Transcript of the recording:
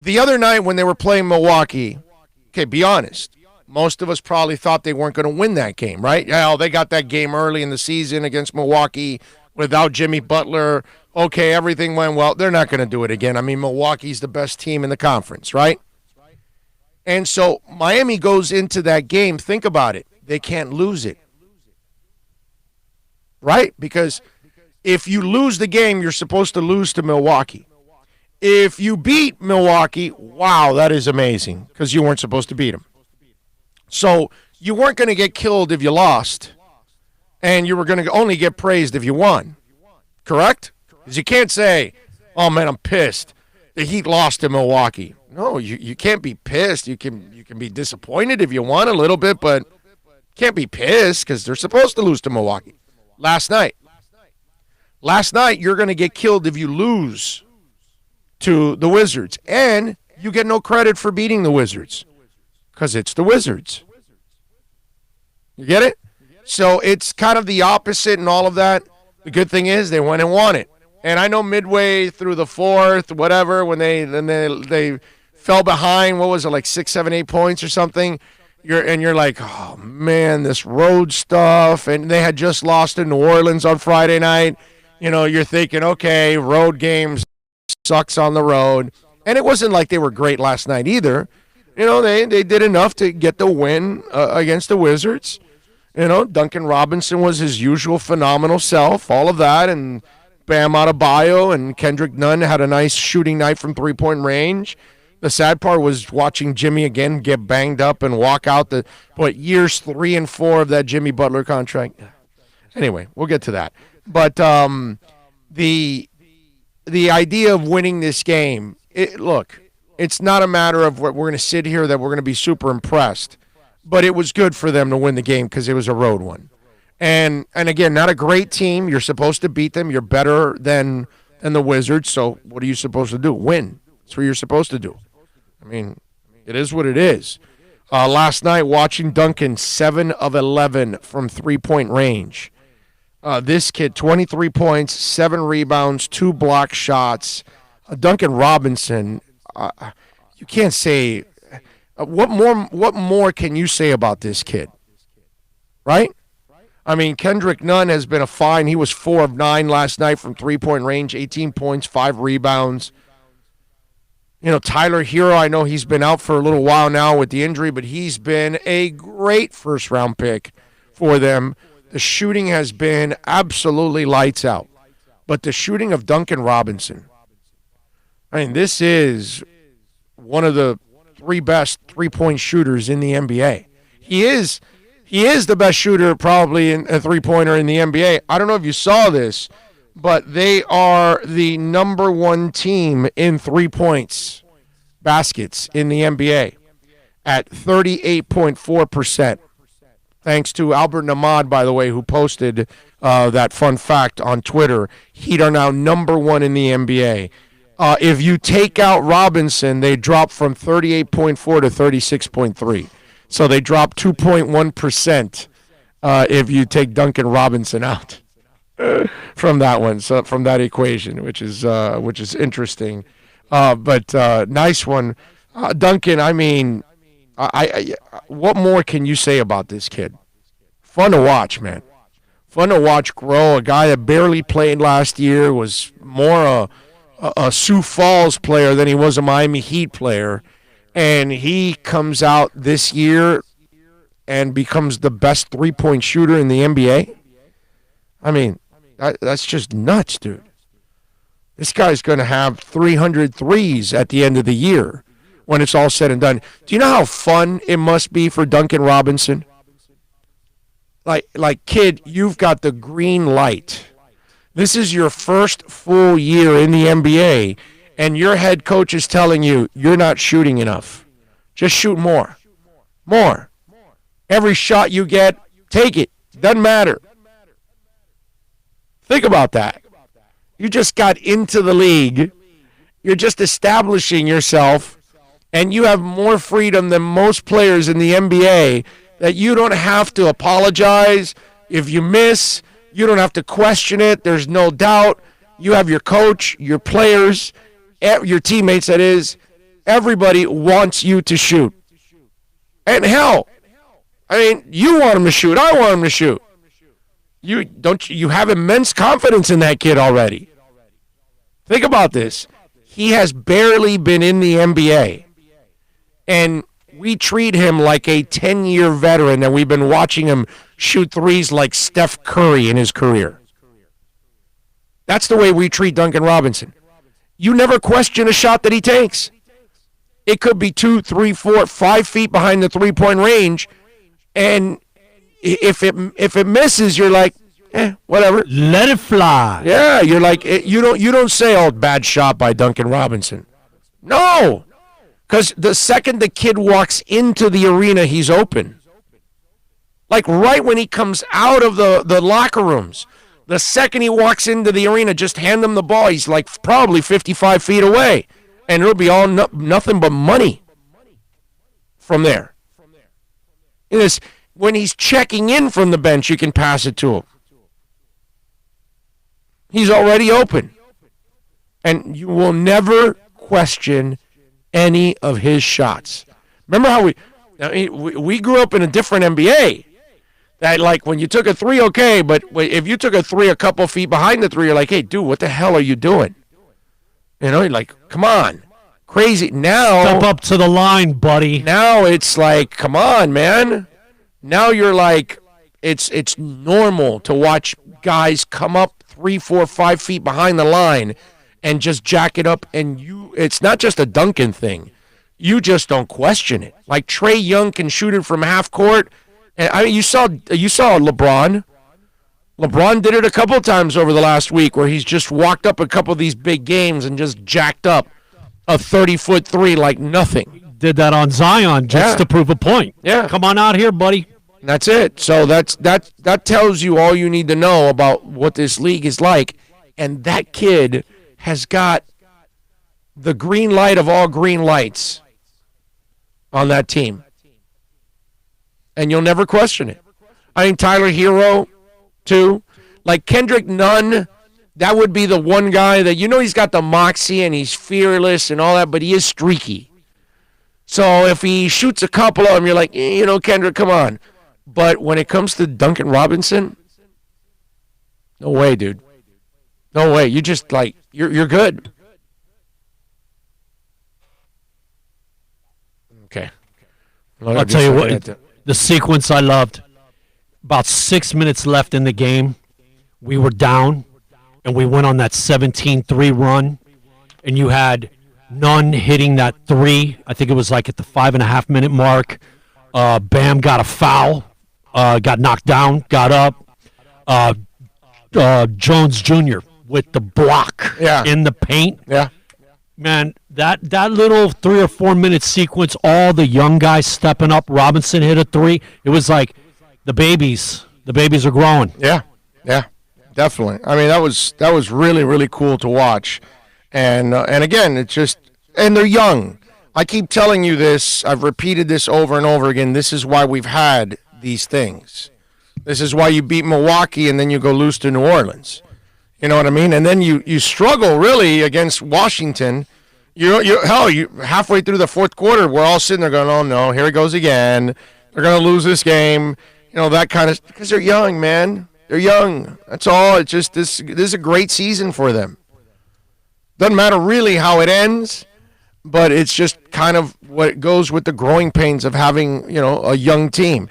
The other night when they were playing Milwaukee, okay, be honest. Most of us probably thought they weren't going to win that game, right? Yeah, they got that game early in the season against Milwaukee without Jimmy Butler. Okay, everything went well. They're not going to do it again. I mean, Milwaukee's the best team in the conference, right? And so Miami goes into that game. Think about it. They can't lose it, right? Because if you lose the game, you're supposed to lose to Milwaukee. If you beat Milwaukee, wow, that is amazing because you weren't supposed to beat them. So you weren't going to get killed if you lost, and you were going to only get praised if you won. Correct? Because you can't say, oh, man, I'm pissed. The Heat lost to Milwaukee. No, you can't be pissed. You can be disappointed if you won a little bit, but can't be pissed because they're supposed to lose to Milwaukee. Last night, you're going to get killed if you lose to the Wizards, and you get no credit for beating the Wizards because it's the Wizards. You get it? So it's kind of the opposite and all of that. The good thing is they went and won it. And I know midway through the fourth, whatever, when they fell behind, what was it, like 6, 7, 8 points or something? You're like, oh, man, this road stuff. And they had just lost to New Orleans on Friday night. You know, you're thinking, okay, road games sucks on the road. And it wasn't like they were great last night either. You know, they did enough to get the win against the Wizards. You know, Duncan Robinson was his usual phenomenal self, all of that, and Bam Adebayo and Kendrick Nunn had a nice shooting night from three-point range. The sad part was watching Jimmy again get banged up and walk out years 3 and 4 of that Jimmy Butler contract. Anyway, we'll get to that. But the idea of winning this game, look, it's not a matter of what we're going to sit here that we're going to be super impressed, but it was good for them to win the game because it was a road one. And again, not a great team. You're supposed to beat them. You're better than the Wizards. So what are you supposed to do? Win. That's what you're supposed to do. I mean, it is what it is. Last night, watching Duncan, 7 of 11 from three-point range. This kid, 23 points, 7 rebounds, 2 block shots. Duncan Robinson, you can't say what more can you say about this kid, right? I mean, Kendrick Nunn has been a fine. He was 4 of 9 last night from three-point range, 18 points, 5 rebounds. You know, Tyler Hero, I know he's been out for a little while now with the injury, but he's been a great first-round pick for them. The shooting has been absolutely lights out. But the shooting of Duncan Robinson, I mean, this is one of the 3 best three-point shooters in the NBA. He is the best shooter probably in a three-pointer in the NBA. I don't know if you saw this, but they are the number 1 team in 3 points baskets in the NBA at 38.4%. Thanks to Albert Namad, by the way, who posted that fun fact on Twitter. Heat are now number 1 in the NBA. If you take out Robinson, they drop from 38.4 to 36.3. So they drop 2.1% if you take Duncan Robinson out from that one, so from that equation, which is interesting. But nice one, Duncan. I mean, I what more can you say about this kid? Fun to watch, man. Fun to watch grow. A guy that barely played last year, was more a Sioux Falls player than he was a Miami Heat player. And he comes out this year and becomes the best three-point shooter in the NBA. I mean, that's just nuts, dude. This guy's going to have 300 threes at the end of the year when it's all said and done. Do you know how fun it must be for Duncan Robinson? Like, kid, you've got the green light. This is your first full year in the NBA, and your head coach is telling you you're not shooting enough. Just shoot more. More. Every shot you get, take it. Doesn't matter. Think about that. You just got into the league. You're just establishing yourself, and you have more freedom than most players in the NBA that you don't have to apologize. If you miss, you don't have to question it. There's no doubt. You have your coach, your players, your teammates, that is. everybody wants you to shoot. And hell, I mean, you want him to shoot. I want him to shoot. You have immense confidence in that kid already. Think about this. He has barely been in the NBA. And we treat him like a 10-year veteran, and we've been watching him shoot threes like Steph Curry in his career. That's the way we treat Duncan Robinson. You never question a shot that he takes. It could be 2, 3, 4, 5 feet behind the three-point range, and if it misses, you're like, whatever. Let it fly. Yeah, you're like, you don't say, oh, bad shot by Duncan Robinson. No, because the second the kid walks into the arena, he's open. Like right when he comes out of the locker rooms, the second he walks into the arena, just hand him the ball. He's like probably 55 feet away, and it'll be all nothing but money from there. When he's checking in from the bench, you can pass it to him. He's already open. And you will never question any of his shots. Remember how we grew up in a different NBA. That, like, when you took a three, okay, but if you took a three a couple feet behind the three, you're like, hey, dude, what the hell are you doing? You know, you're like, come on. Crazy. Now. Step up to the line, buddy. Now it's like, come on, man. Now you're like, it's normal to watch guys come up 3, 4, 5 feet behind the line and just jack it up, and it's not just a Duncan thing. You just don't question it. Like Trae Young can shoot it from half court. And I mean, you saw LeBron. LeBron did it a couple times over the last week where he's just walked up a couple of these big games and just jacked up a 30-foot three like nothing. Did that on Zion just to prove a point. Yeah. Come on out here, buddy. That's it. So that tells you all you need to know about what this league is like. And that kid has got the green light of all green lights on that team. And you'll never question it. I think Tyler Hero, too. Like Kendrick Nunn, that would be the one guy that, he's got the moxie and he's fearless and all that, but he is streaky. So if he shoots a couple of them, you're like, Kendrick, come on. But when it comes to Duncan Robinson, no way, dude. No way. You just, like, you're good. Okay. I'll tell you what, the sequence I loved, about 6 minutes left in the game, we were down, and we went on that 17-3 run, and you had Nunn hitting that three. I think it was like at the 5.5-minute mark. Bam got a foul, got knocked down, got up. Jones Jr. with the block in the paint. Yeah. Man, that little 3 or 4 minute sequence, all the young guys stepping up. Robinson hit a three. It was like the babies are growing. Yeah, definitely. I mean, that was really, really cool to watch. And again, it's just, and they're young. I keep telling you this. I've repeated this over and over again. This is why we've had these things. This is why you beat Milwaukee and then you go lose to New Orleans. You know what I mean? And then you struggle really against Washington. You halfway through the fourth quarter, we're all sitting there going, "Oh no, here it goes again. They're going to lose this game." That kind of, because they're young, man. They're young. That's all. It's just this is a great season for them. Doesn't matter really how it ends, but it's just kind of what goes with the growing pains of having, a young team.